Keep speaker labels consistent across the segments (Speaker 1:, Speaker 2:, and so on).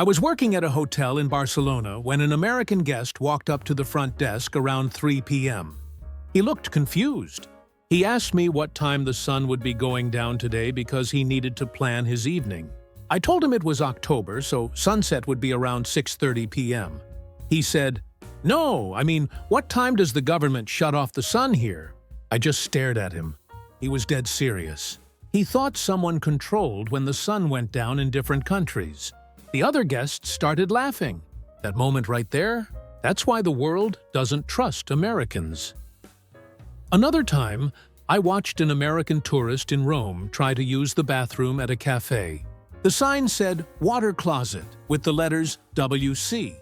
Speaker 1: I was working at a hotel in Barcelona when an American guest walked up to the front desk around 3 p.m. He looked confused. He asked me what time the sun would be going down today because he needed to plan his evening. I told him it was October, so sunset would be around 6:30 p.m. He said, "No, I mean, what time does the government shut off the sun here?" I just stared at him. He was dead serious. He thought someone controlled when the sun went down in different countries. The other guests started laughing. That moment right there, that's why the world doesn't trust Americans. Another time, I watched an American tourist in Rome try to use the bathroom at a cafe. The sign said water closet with the letters WC.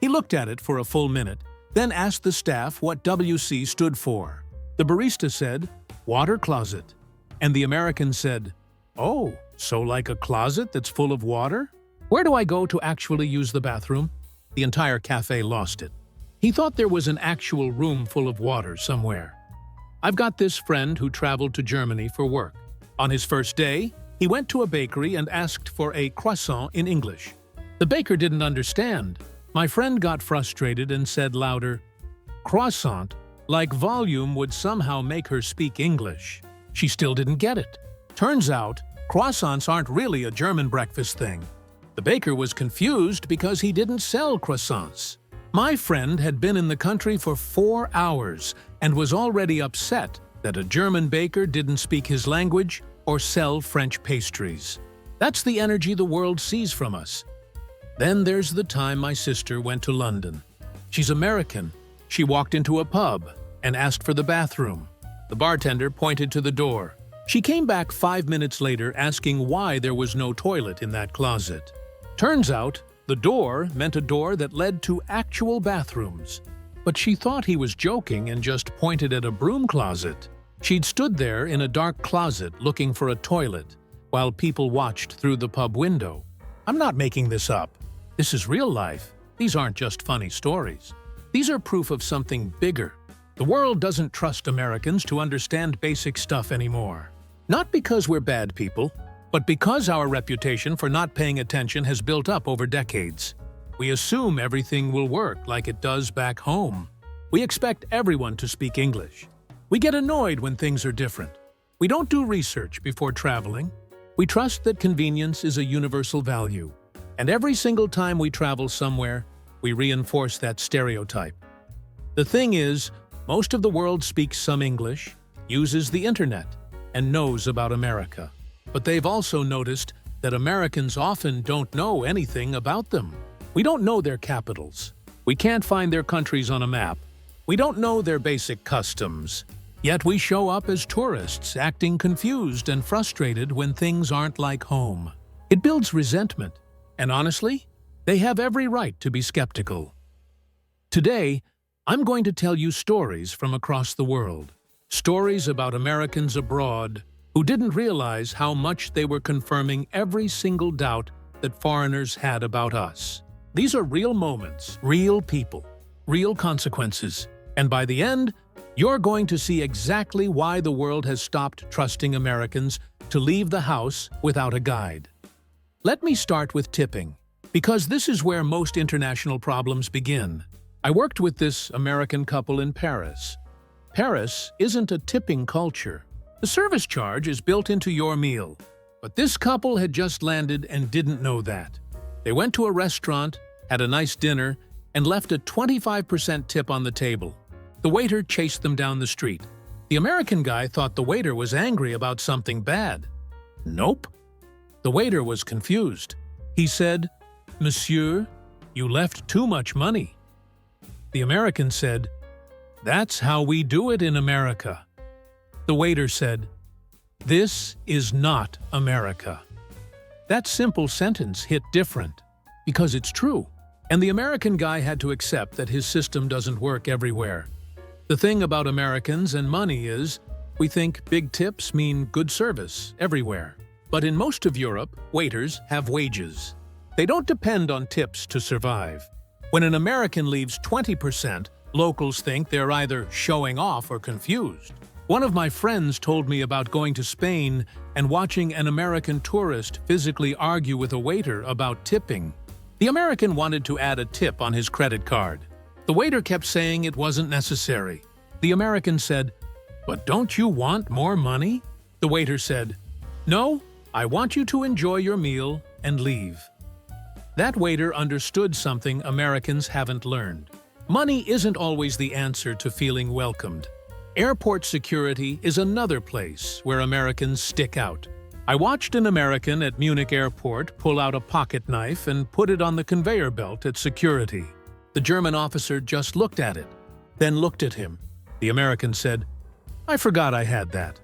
Speaker 1: He looked at it for a full minute, then asked the staff what WC stood for. The barista said, water closet. And the American said, "Oh, so like a closet that's full of water? Where do I go to actually use the bathroom?" The entire cafe lost it. He thought there was an actual room full of water somewhere. I've got this friend who traveled to Germany for work. On his first day, he went to a bakery and asked for a croissant in English. The baker didn't understand. My friend got frustrated and said louder, "Croissant, like volume would somehow make her speak English." She still didn't get it. Turns out, croissants aren't really a German breakfast thing. The baker was confused because he didn't sell croissants. My friend had been in the country for 4 hours and was already upset that a German baker didn't speak his language or sell French pastries. That's the energy the world sees from us. Then there's the time my sister went to London. She's American. She walked into a pub and asked for the bathroom. The bartender pointed to the door. She came back 5 minutes later asking why there was no toilet in that closet. Turns out, the door meant a door that led to actual bathrooms. But she thought he was joking and just pointed at a broom closet. She'd stood there in a dark closet looking for a toilet while people watched through the pub window. I'm not making this up. This is real life. These aren't just funny stories. These are proof of something bigger. The world doesn't trust Americans to understand basic stuff anymore. Not because we're bad people, but because our reputation for not paying attention has built up over decades. We assume everything will work like it does back home. We expect everyone to speak English. We get annoyed when things are different. We don't do research before traveling. We trust that convenience is a universal value. And every single time we travel somewhere, we reinforce that stereotype. The thing is, most of the world speaks some English, uses the internet, and knows about America. But they've also noticed that Americans often don't know anything about them. We don't know their capitals. We can't find their countries on a map. We don't know their basic customs. Yet we show up as tourists, acting confused and frustrated when things aren't like home. It builds resentment. And honestly, they have every right to be skeptical. Today, I'm going to tell you stories from across the world. Stories about Americans abroad who didn't realize how much they were confirming every single doubt that foreigners had about us. These are real moments, real people, real consequences. And by the end, you're going to see exactly why the world has stopped trusting Americans to leave the house without a guide. Let me start with tipping, because this is where most international problems begin. I worked with this American couple in Paris. Paris isn't a tipping culture. The service charge is built into your meal. But this couple had just landed and didn't know that. They went to a restaurant, had a nice dinner, and left a 25% tip on the table. The waiter chased them down the street. The American guy thought the waiter was angry about something bad. Nope. The waiter was confused. He said, "Monsieur, you left too much money." The American said, "That's how we do it in America." The waiter said, "This is not America." That simple sentence hit different, because it's true. And the American guy had to accept that his system doesn't work everywhere. The thing about Americans and money is, we think big tips mean good service everywhere. But in most of Europe, waiters have wages. They don't depend on tips to survive. When an American leaves 20%, locals think they're either showing off or confused. One of my friends told me about going to Spain and watching an American tourist physically argue with a waiter about tipping. The American wanted to add a tip on his credit card. The waiter kept saying it wasn't necessary. The American said, "But don't you want more money?" The waiter said, "No, I want you to enjoy your meal and leave." That waiter understood something Americans haven't learned. Money isn't always the answer to feeling welcomed. Airport security is another place where Americans stick out. I watched an American at Munich Airport pull out a pocket knife and put it on the conveyor belt at security. The German officer just looked at it, then looked at him. The American said, "I forgot I had that."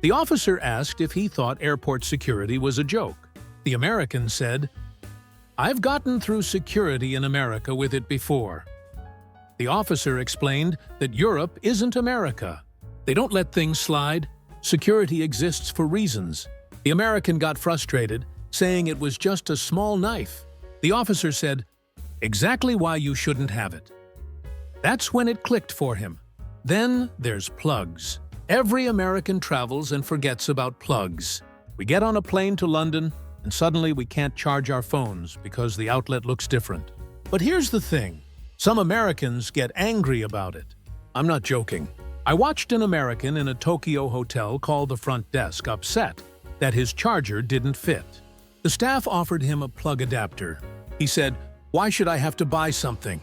Speaker 1: The officer asked if he thought airport security was a joke. The American said, "I've gotten through security in America with it before." The officer explained that Europe isn't America. They don't let things slide. Security exists for reasons. The American got frustrated, saying it was just a small knife. The officer said, "Exactly why you shouldn't have it." That's when it clicked for him. Then there's plugs. Every American travels and forgets about plugs. We get on a plane to London, and suddenly we can't charge our phones because the outlet looks different. But here's the thing. Some Americans get angry about it. I'm not joking. I watched an American in a Tokyo hotel call the front desk upset that his charger didn't fit. The staff offered him a plug adapter. He said, "Why should I have to buy something?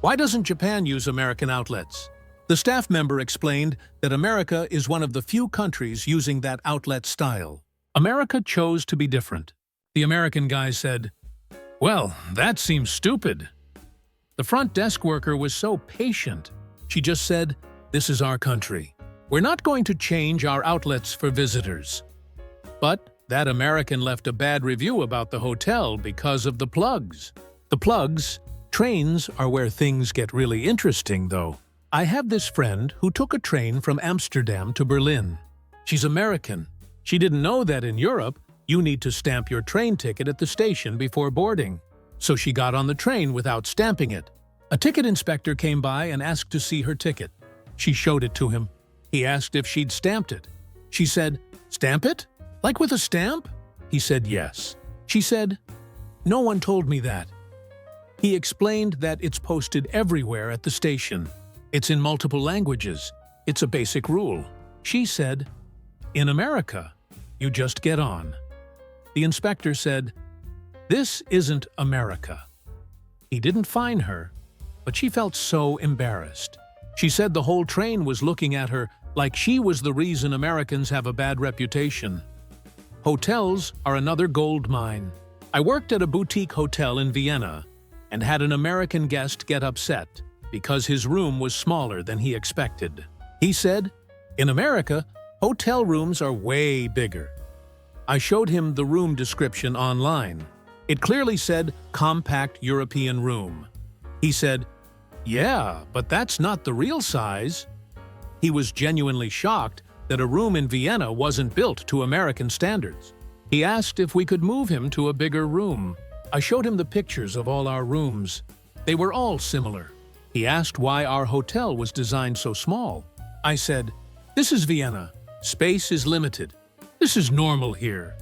Speaker 1: Why doesn't Japan use American outlets?" The staff member explained that America is one of the few countries using that outlet style. America chose to be different. The American guy said, "Well, that seems stupid." The front desk worker was so patient. She just said, "This is our country. We're not going to change our outlets for visitors." But that American left a bad review about the hotel because of the plugs. The plugs, trains are where things get really interesting, though. I have this friend who took a train from Amsterdam to Berlin. She's American. She didn't know that in Europe, you need to stamp your train ticket at the station before boarding. So she got on the train without stamping it. A ticket inspector came by and asked to see her ticket. She showed it to him. He asked if she'd stamped it. She said, "Stamp it? Like with a stamp?" He said yes. She said, "No one told me that." He explained that it's posted everywhere at the station. It's in multiple languages. It's a basic rule. She said, "In America, you just get on." The inspector said, "This isn't America." He didn't fine her, but she felt so embarrassed. She said the whole train was looking at her like she was the reason Americans have a bad reputation. Hotels are another gold mine. I worked at a boutique hotel in Vienna and had an American guest get upset because his room was smaller than he expected. He said, "In America, hotel rooms are way bigger." I showed him the room description online. It clearly said, "Compact European room." He said, "Yeah, but that's not the real size." He was genuinely shocked that a room in Vienna wasn't built to American standards. He asked if we could move him to a bigger room. I showed him the pictures of all our rooms. They were all similar. He asked why our hotel was designed so small. I said, "This is Vienna. Space is limited. This is normal here."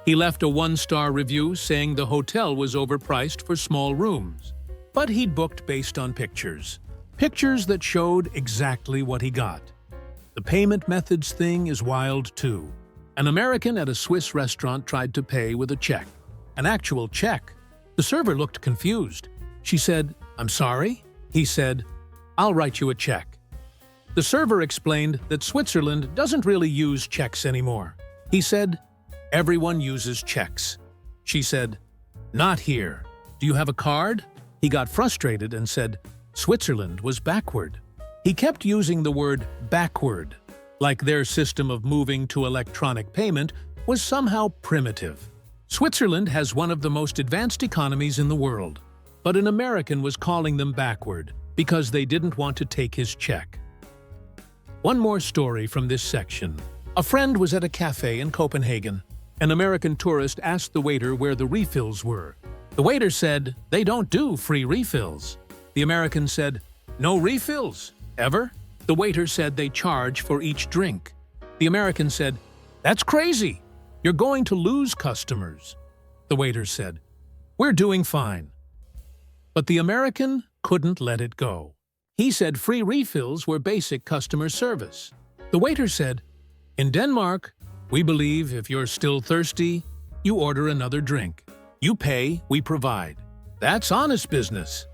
Speaker 1: He left a 1-star review saying the hotel was overpriced for small rooms. But he'd booked based on pictures. Pictures that showed exactly what he got. The payment methods thing is wild too. An American at a Swiss restaurant tried to pay with a check. An actual check. The server looked confused. She said, "I'm sorry?" He said, "I'll write you a check." The server explained that Switzerland doesn't really use checks anymore. He said, "Everyone uses checks." She said, "Not here. Do you have a card?" He got frustrated and said, Switzerland was backward. He kept using the word backward, like their system of moving to electronic payment was somehow primitive. Switzerland has one of the most advanced economies in the world, but an American was calling them backward because they didn't want to take his check. One more story from this section. A friend was at a cafe in Copenhagen. An American tourist asked the waiter where the refills were. The waiter said, "They don't do free refills." The American said, "No refills? Ever?" The waiter said they charge for each drink. The American said, "That's crazy. You're going to lose customers." The waiter said, We're doing fine. But the American couldn't let it go. He said free refills were basic customer service. The waiter said, "In Denmark, we believe if you're still thirsty, you order another drink. You pay, we provide. That's honest business."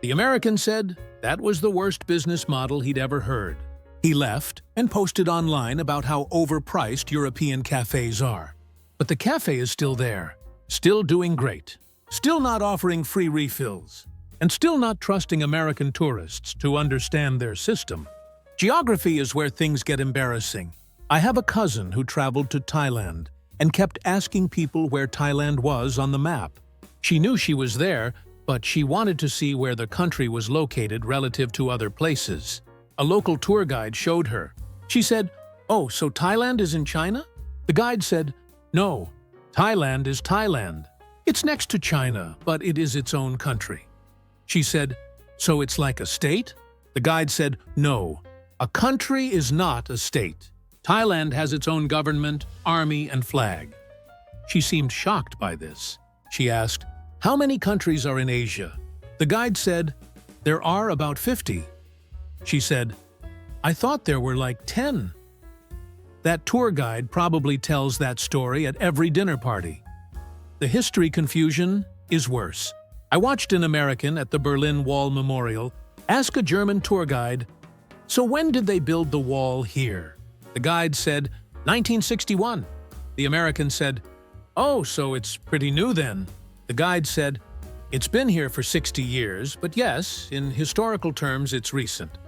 Speaker 1: The American said that was the worst business model he'd ever heard. He left and posted online about how overpriced European cafes are. But the cafe is still there, still doing great, still not offering free refills, and still not trusting American tourists to understand their system. Geography is where things get embarrassing. I have a cousin who traveled to Thailand and kept asking people where Thailand was on the map. She knew she was there, but she wanted to see where the country was located relative to other places. A local tour guide showed her. She said, "Oh, so Thailand is in China?" The guide said, "No, Thailand is Thailand. It's next to China, but it is its own country." She said, "So it's like a state?" The guide said, "No, a country is not a state. Thailand has its own government, army, and flag." She seemed shocked by this. She asked, "How many countries are in Asia?" The guide said, "There are about 50. She said, "I thought there were like 10. That tour guide probably tells that story at every dinner party. The history confusion is worse. I watched an American at the Berlin Wall Memorial ask a German tour guide, "So when did they build the wall here?" The guide said, 1961. The American said, "Oh, so it's pretty new then." The guide said, "It's been here for 60 years, but yes, in historical terms it's recent."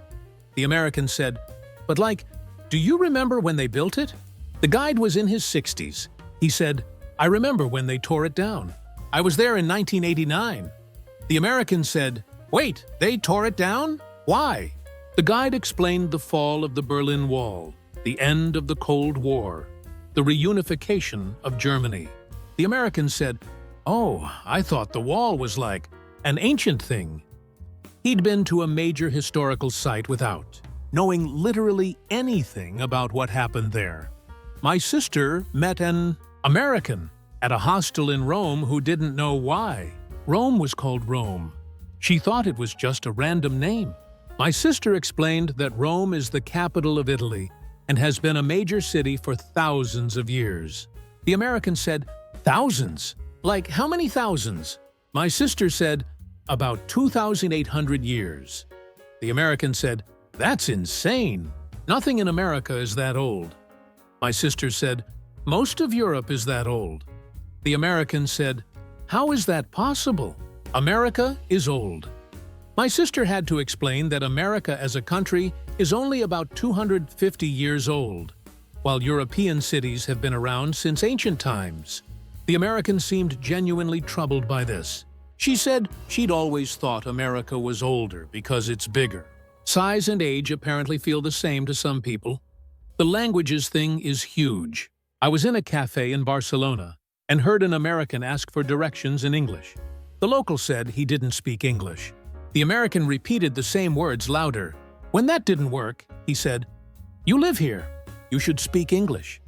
Speaker 1: The American said, "But like, do you remember when they built it?" The guide was in his 60s. He said, "I remember when they tore it down. I was there in 1989. The American said, "Wait, they tore it down? Why?" The guide explained the fall of the Berlin Wall, the end of the Cold War, the reunification of Germany. The American said, "Oh, I thought the wall was like an ancient thing." He'd been to a major historical site without knowing literally anything about what happened there. My sister met an American at a hostel in Rome who didn't know why Rome was called Rome. She thought it was just a random name. My sister explained that Rome is the capital of Italy and has been a major city for thousands of years. The American said, "Thousands? Like how many thousands?" My sister said, "About 2,800 years. The American said, "That's insane. Nothing in America is that old." My sister said, "Most of Europe is that old." The American said, "How is that possible? America is old." My sister had to explain that America as a country is only about 250 years old, while European cities have been around since ancient times. The American seemed genuinely troubled by this. She said she'd always thought America was older because it's bigger. Size and age apparently feel the same to some people. The languages thing is huge. I was in a cafe in Barcelona and heard an American ask for directions in English. The local said he didn't speak English. The American repeated the same words louder. When that didn't work, he said, "You live here. You should speak English."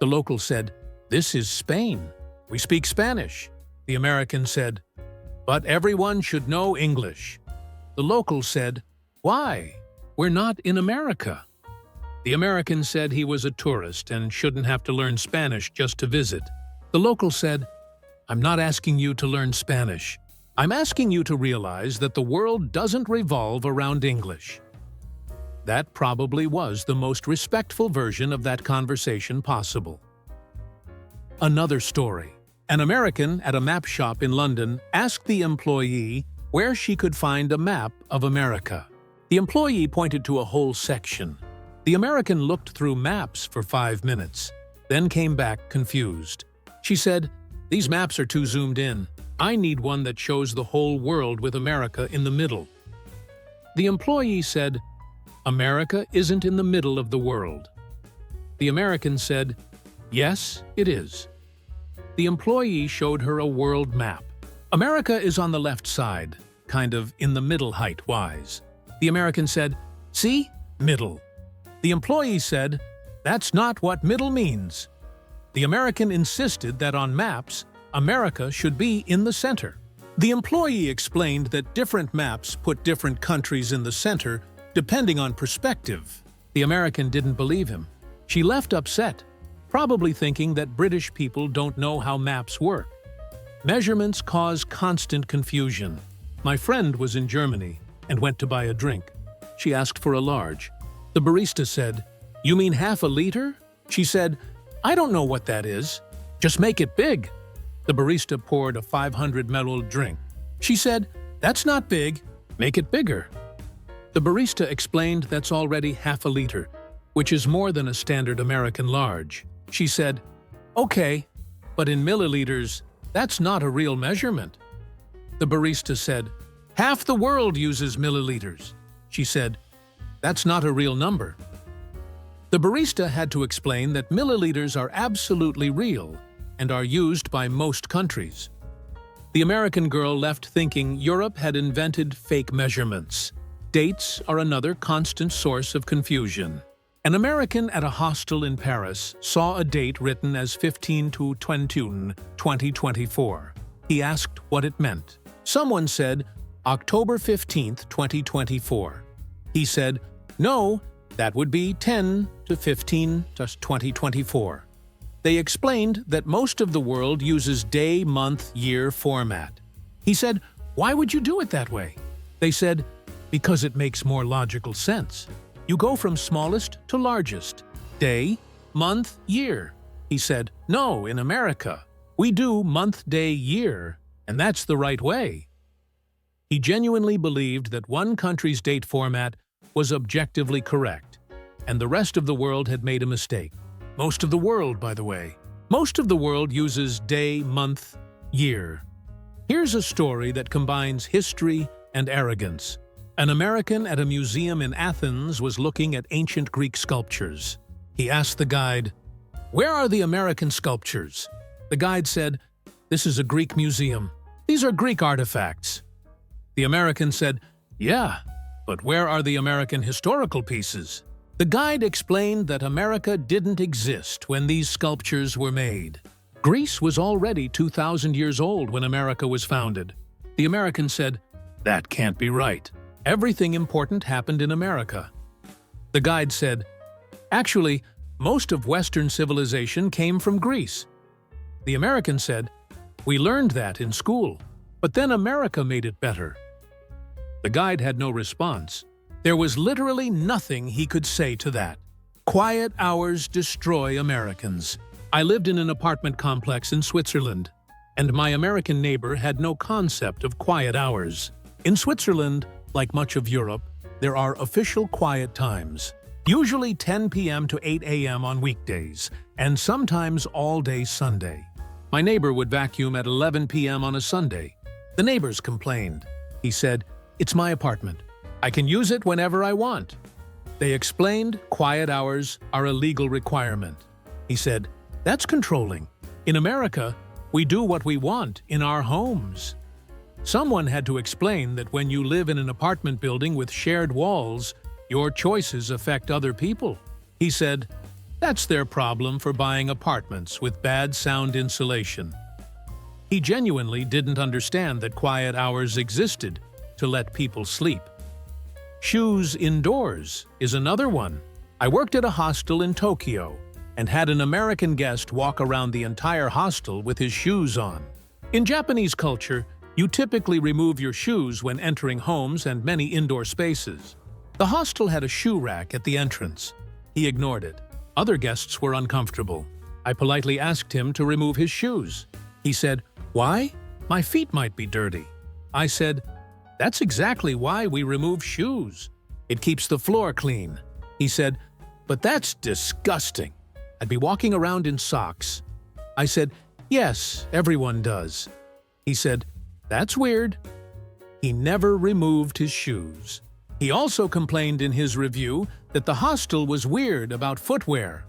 Speaker 1: The local said, "This is Spain. We speak Spanish." The American said, "But everyone should know English." The local said, "Why? We're not in America." The American said he was a tourist and shouldn't have to learn Spanish just to visit. The local said, "I'm not asking you to learn Spanish. I'm asking you to realize that the world doesn't revolve around English." That probably was the most respectful version of that conversation possible. Another story. An American at a map shop in London asked the employee where she could find a map of America. The employee pointed to a whole section. The American looked through maps for 5 minutes, then came back confused. She said, "These maps are too zoomed in. I need one that shows the whole world with America in the middle." The employee said, "America isn't in the middle of the world." The American said, "Yes, it is." The employee showed her a world map. America is on the left side, kind of in the middle height-wise. The American said, "See? Middle." The employee said, "That's not what middle means." The American insisted that on maps, America should be in the center. The employee explained that different maps put different countries in the center depending on perspective. The American didn't believe him. She left upset, probably thinking that British people don't know how maps work. Measurements cause constant confusion. My friend was in Germany and went to buy a drink. She asked for a large. The barista said, "You mean half a liter?" She said, "I don't know what that is. Just make it big." The barista poured a 500 ml drink. She said, "That's not big. Make it bigger." The barista explained that's already half a liter, which is more than a standard American large. She said, "Okay, but in milliliters, that's not a real measurement." The barista said, "Half the world uses milliliters." She said, "That's not a real number." The barista had to explain that milliliters are absolutely real and are used by most countries. The American girl left thinking Europe had invented fake measurements. Dates are another constant source of confusion. An American at a hostel in Paris saw a date written as 15/22, 2024. He asked what it meant. Someone said, October 15th, 2024. He said, "No, that would be 10/15/2024. They explained that most of the world uses day, month, year format. He said, "Why would you do it that way?" They said, "Because it makes more logical sense. You go from smallest to largest. Day, month, year." He said, "No, in America, we do month, day, year, and that's the right way." He genuinely believed that one country's date format was objectively correct, and the rest of the world had made a mistake. Most of the world, by the way. Most of the world uses day, month, year. Here's a story that combines history and arrogance. An American at a museum in Athens was looking at ancient Greek sculptures. He asked the guide, "Where are the American sculptures?" The guide said, "This is a Greek museum. These are Greek artifacts." The American said, "Yeah, but where are the American historical pieces?" The guide explained that America didn't exist when these sculptures were made. Greece was already 2,000 years old when America was founded. The American said, "That can't be right. Everything important happened in America." The guide said, "Actually, most of Western civilization came from Greece." The American said, "We learned that in school, but then America made it better." The guide had no response. There was literally nothing he could say to that. Quiet hours destroy Americans. I lived in an apartment complex in Switzerland, and my American neighbor had no concept of quiet hours. In Switzerland, like much of Europe, there are official quiet times, usually 10 p.m. to 8 a.m. on weekdays, and sometimes all day Sunday. My neighbor would vacuum at 11 p.m. on a Sunday. The neighbors complained. He said, "It's my apartment. I can use it whenever I want." They explained quiet hours are a legal requirement. He said, "That's controlling. In America, we do what we want in our homes." Someone had to explain that when you live in an apartment building with shared walls, your choices affect other people. He said, "That's their problem for buying apartments with bad sound insulation." He genuinely didn't understand that quiet hours existed to let people sleep. Shoes indoors is another one. I worked at a hostel in Tokyo and had an American guest walk around the entire hostel with his shoes on. In Japanese culture, you typically remove your shoes when entering homes and many indoor spaces. The hostel had a shoe rack at the entrance. He ignored it. Other guests were uncomfortable. I politely asked him to remove his shoes. He said, "Why? My feet might be dirty." I said, "That's exactly why we remove shoes. It keeps the floor clean." He said, "But that's disgusting. I'd be walking around in socks." I said, "Yes, everyone does." He said, "That's weird." He never removed his shoes. He also complained in his review that the hostel was weird about footwear.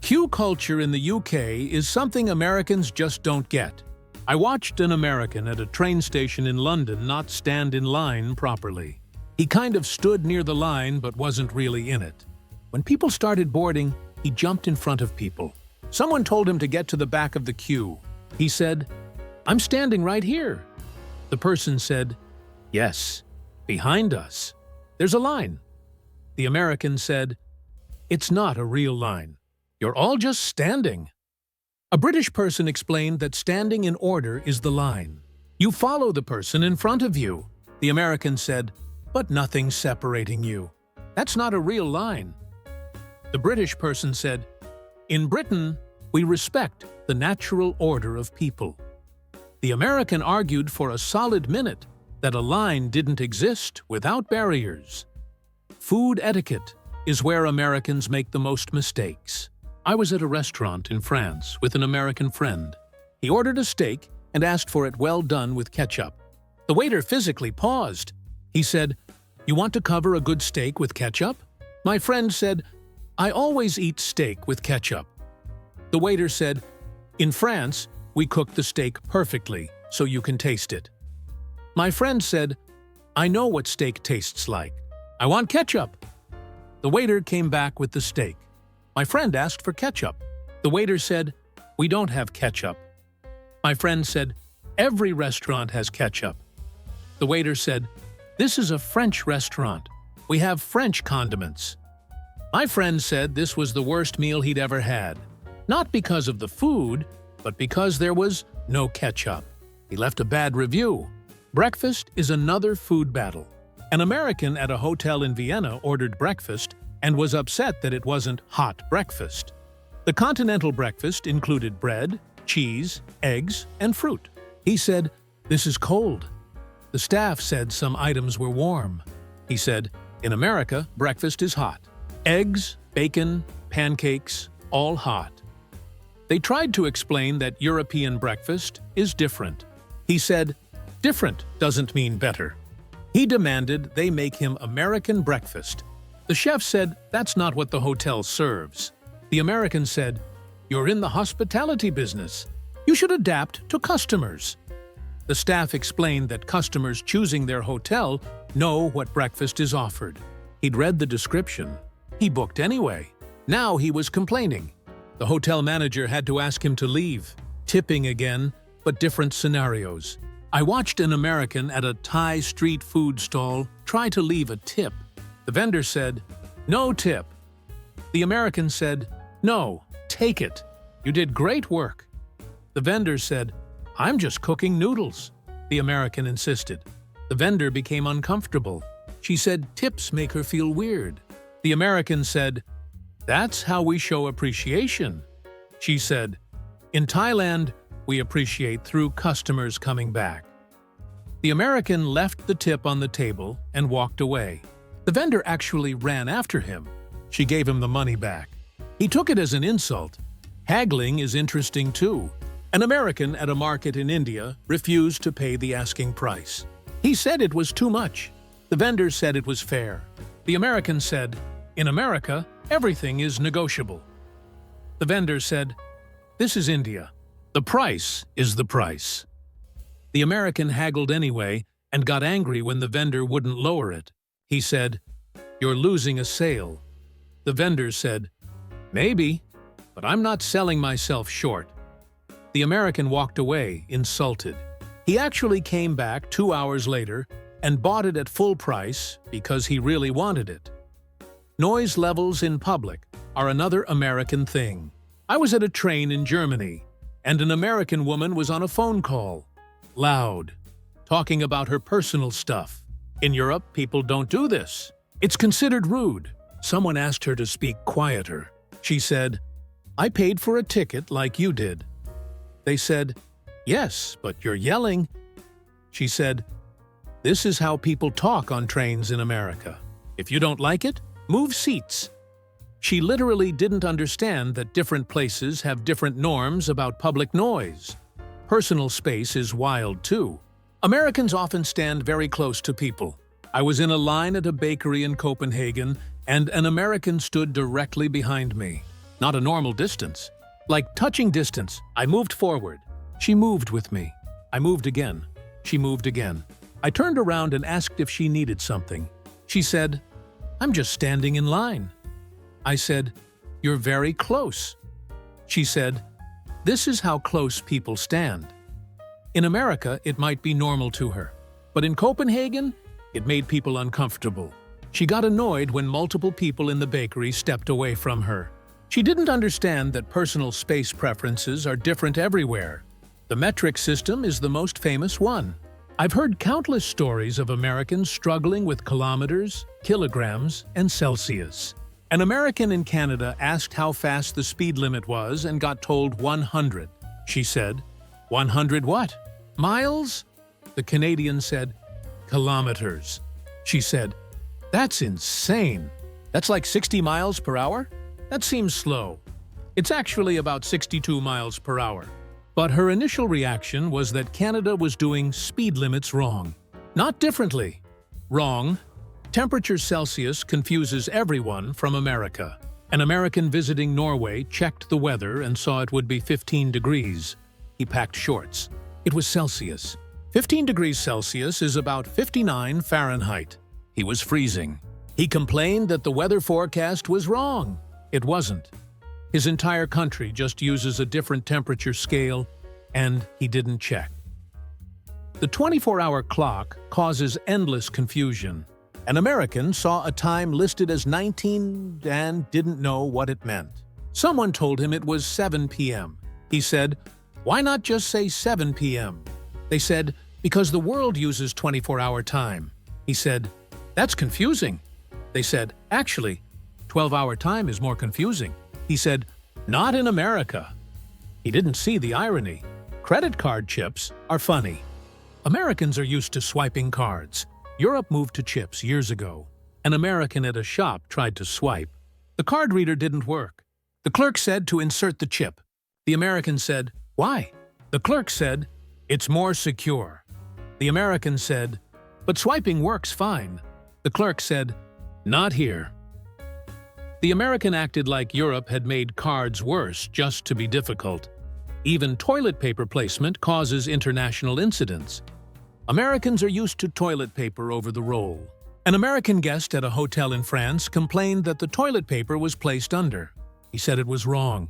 Speaker 1: Queue culture in the UK is something Americans just don't get. I watched an American at a train station in London not stand in line properly. He kind of stood near the line but wasn't really in it. When people started boarding, he jumped in front of people. Someone told him to get to the back of the queue. He said, "I'm standing right here." The person said, "Yes, behind us. There's a line." The American said, "It's not a real line. You're all just standing." A British person explained that standing in order is the line. You follow the person in front of you. The American said, "But nothing's separating you. That's not a real line." The British person said, "In Britain, we respect the natural order of people." The American argued for a solid minute that a line didn't exist without barriers. Food etiquette is where Americans make the most mistakes. I was at a restaurant in France with an American friend. He ordered a steak and asked for it well done with ketchup. The waiter physically paused. He said, "You want to cover a good steak with ketchup?" My friend said, "I always eat steak with ketchup." The waiter said, "In France, we cook the steak perfectly, so you can taste it." My friend said, "I know what steak tastes like. I want ketchup." The waiter came back with the steak. My friend asked for ketchup. The waiter said, "We don't have ketchup." My friend said, "Every restaurant has ketchup." The waiter said, "This is a French restaurant. We have French condiments." My friend said this was the worst meal he'd ever had. Not because of the food, but because there was no ketchup. He left a bad review. Breakfast is another food battle. An American at a hotel in Vienna ordered breakfast and was upset that it wasn't hot breakfast. The continental breakfast included bread, cheese, eggs, and fruit. He said, "This is cold." The staff said some items were warm. He said, "In America, breakfast is hot. Eggs, bacon, pancakes, all hot." They tried to explain that European breakfast is different. He said, "Different doesn't mean better." He demanded they make him American breakfast. The chef said that's not what the hotel serves. The American said, "You're in the hospitality business. You should adapt to customers." The staff explained that customers choosing their hotel know what breakfast is offered. He'd read the description. He booked anyway. Now he was complaining. The hotel manager had to ask him to leave. Tipping again, but different scenarios. I watched an American at a Thai street food stall try to leave a tip. The vendor said, "No tip." The American said, "No, take it. You did great work." The vendor said, "I'm just cooking noodles." The American insisted. The vendor became uncomfortable. She said tips make her feel weird. The American said, "That's how we show appreciation." She said, "In Thailand, we appreciate through customers coming back." The American left the tip on the table and walked away. The vendor actually ran after him. She gave him the money back. He took it as an insult. Haggling is interesting too. An American at a market in India refused to pay the asking price. He said it was too much. The vendor said it was fair. The American said, "In America, everything is negotiable." The vendor said, "This is India. The price is the price." The American haggled anyway and got angry when the vendor wouldn't lower it. He said, "You're losing a sale." The vendor said, "Maybe, but I'm not selling myself short." The American walked away, insulted. He actually came back 2 hours later and bought it at full price because he really wanted it. Noise levels in public are another American thing. I was at a train in Germany, and an American woman was on a phone call. Loud, talking about her personal stuff. In Europe, people don't do this. It's considered rude. Someone asked her to speak quieter. She said, "I paid for a ticket like you did." They said, "Yes, but you're yelling." She said, "This is how people talk on trains in America. If you don't like it, move seats." She literally didn't understand that different places have different norms about public noise. Personal space is wild too. Americans often stand very close to people. I was in a line at a bakery in Copenhagen, and an American stood directly behind me. Not a normal distance. Like touching distance, I moved forward. She moved with me. I moved again. She moved again. I turned around and asked if she needed something. She said, "I'm just standing in line." I said, "You're very close." She said, This is how close people stand. In America, it might be normal to her, but in Copenhagen, it made people uncomfortable. She got annoyed when multiple people in the bakery stepped away from her. She didn't understand that personal space preferences are different everywhere. The metric system is the most famous one. I've heard countless stories of Americans struggling with kilometers, kilograms, and Celsius. An American in Canada asked how fast the speed limit was and got told 100. She said, 100 what? Miles? The Canadian said, kilometers. She said, that's insane. That's like 60 miles per hour? That seems slow. It's actually about 62 miles per hour. But her initial reaction was that Canada was doing speed limits wrong. Not differently. Wrong. Temperature Celsius confuses everyone from America. An American visiting Norway checked the weather and saw it would be 15 degrees. He packed shorts. It was Celsius. 15 degrees Celsius is about 59 Fahrenheit. He was freezing. He complained that the weather forecast was wrong. It wasn't. His entire country just uses a different temperature scale, and he didn't check. The 24-hour clock causes endless confusion. An American saw a time listed as 19 and didn't know what it meant. Someone told him it was 7 p.m. He said, why not just say 7 p.m.? They said, because the world uses 24-hour time. He said, that's confusing. They said, actually, 12-hour time is more confusing. He said, not in America. He didn't see the irony. Credit card chips are funny. Americans are used to swiping cards. Europe moved to chips years ago. An American at a shop tried to swipe. The card reader didn't work. The clerk said to insert the chip. The American said, why? The clerk said, it's more secure. The American said, but swiping works fine. The clerk said, not here. The American acted like Europe had made cards worse just to be difficult. Even toilet paper placement causes international incidents. Americans are used to toilet paper over the roll. An American guest at a hotel in France complained that the toilet paper was placed under. He said it was wrong.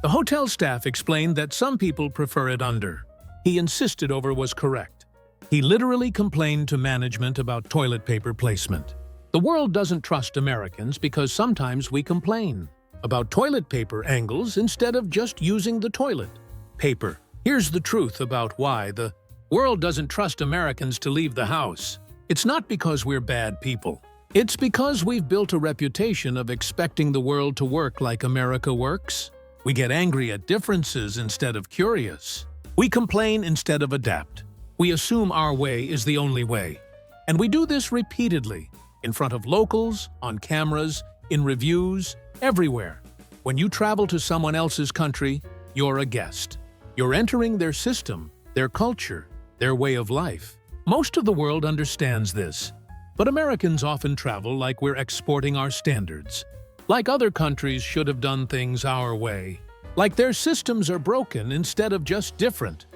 Speaker 1: The hotel staff explained that some people prefer it under. He insisted over was correct. He literally complained to management about toilet paper placement. The world doesn't trust Americans because sometimes we complain about toilet paper angles instead of just using the toilet paper. Here's the truth about why the world doesn't trust Americans to leave the house. It's not because we're bad people. It's because we've built a reputation of expecting the world to work like America works. We get angry at differences instead of curious. We complain instead of adapt. We assume our way is the only way. And we do this repeatedly, in front of locals, on cameras, in reviews, everywhere. When you travel to someone else's country, you're a guest. You're entering their system, their culture, their way of life. Most of the world understands this, but Americans often travel like we're exporting our standards. Like other countries should have done things our way. Like their systems are broken instead of just different.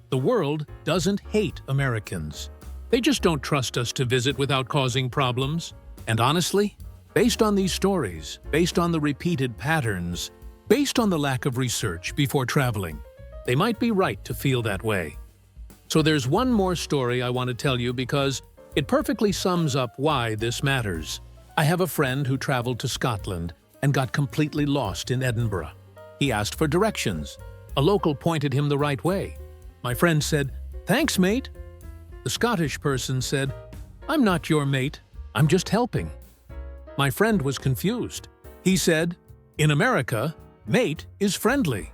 Speaker 1: The world doesn't hate Americans. They just don't trust us to visit without causing problems. And honestly, based on these stories, based on the repeated patterns, based on the lack of research before traveling, they might be right to feel that way. So there's one more story I want to tell you because it perfectly sums up why this matters. I have a friend who traveled to Scotland and got completely lost in Edinburgh. He asked for directions. A local pointed him the right way. My friend said, "Thanks, mate." The Scottish person said, "I'm not your mate, I'm just helping." My friend was confused. He said, "In America, mate is friendly."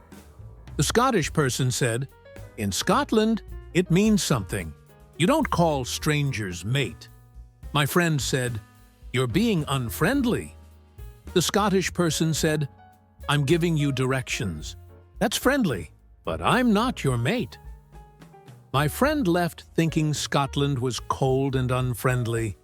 Speaker 1: The Scottish person said, "In Scotland, it means something. You don't call strangers mate." My friend said, "You're being unfriendly." The Scottish person said, "I'm giving you directions. That's friendly, but I'm not your mate." My friend left thinking Scotland was cold and unfriendly.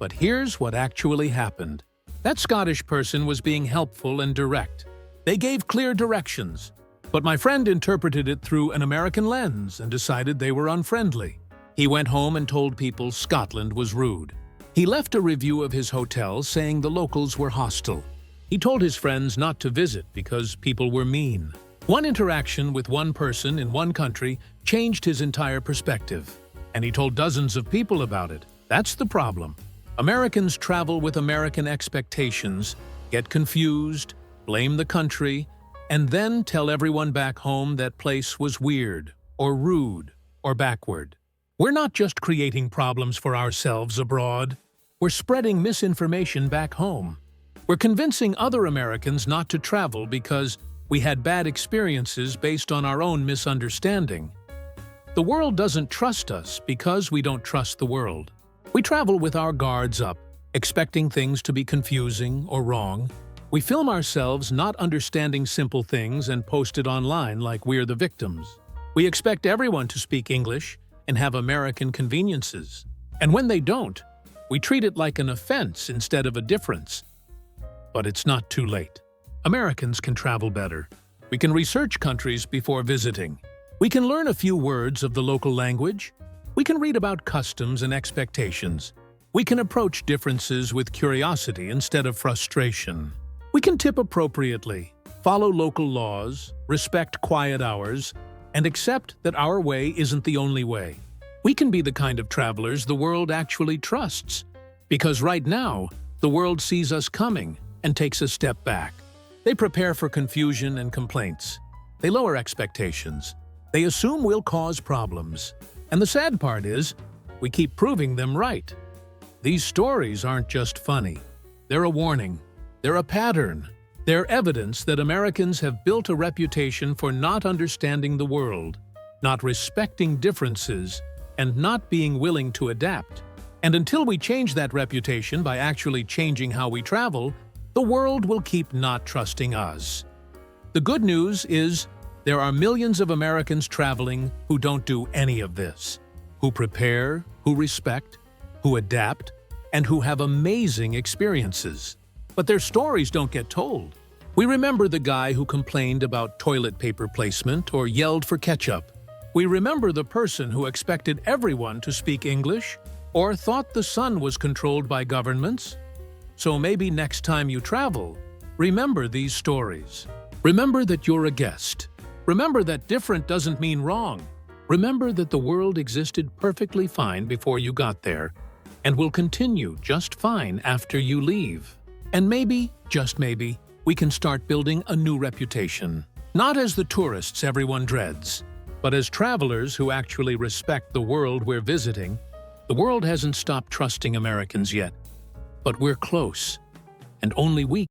Speaker 1: But here's what actually happened. That Scottish person was being helpful and direct. They gave clear directions. But my friend interpreted it through an American lens and decided they were unfriendly. He went home and told people Scotland was rude. He left a review of his hotel saying the locals were hostile. He told his friends not to visit because people were mean. One interaction with one person in one country changed his entire perspective, and he told dozens of people about it. That's the problem. Americans travel with American expectations, get confused, blame the country, and then tell everyone back home that place was weird, or rude, or backward. We're not just creating problems for ourselves abroad. We're spreading misinformation back home. We're convincing other Americans not to travel because we had bad experiences based on our own misunderstanding. The world doesn't trust us because we don't trust the world. We travel with our guards up, expecting things to be confusing or wrong. We film ourselves not understanding simple things and post it online like we're the victims. We expect everyone to speak English and have American conveniences. And when they don't, we treat it like an offense instead of a difference. But it's not too late. Americans can travel better. We can research countries before visiting. We can learn a few words of the local language. We can read about customs and expectations. We can approach differences with curiosity instead of frustration. We can tip appropriately, follow local laws, respect quiet hours, and accept that our way isn't the only way. We can be the kind of travelers the world actually trusts, because right now, the world sees us coming and takes a step back. They prepare for confusion and complaints. They lower expectations. They assume we'll cause problems. And the sad part is, we keep proving them right. These stories aren't just funny. They're a warning. They're a pattern. They're evidence that Americans have built a reputation for not understanding the world, not respecting differences, and not being willing to adapt. And until we change that reputation by actually changing how we travel, the world will keep not trusting us. The good news is, there are millions of Americans traveling who don't do any of this, who prepare, who respect, who adapt, and who have amazing experiences. But their stories don't get told. We remember the guy who complained about toilet paper placement or yelled for ketchup. We remember the person who expected everyone to speak English or thought the sun was controlled by governments. So maybe next time you travel, remember these stories. Remember that you're a guest. Remember that different doesn't mean wrong. Remember that the world existed perfectly fine before you got there and will continue just fine after you leave. And maybe, just maybe, we can start building a new reputation. Not as the tourists everyone dreads, but as travelers who actually respect the world we're visiting. The world hasn't stopped trusting Americans yet, but we're close, and only we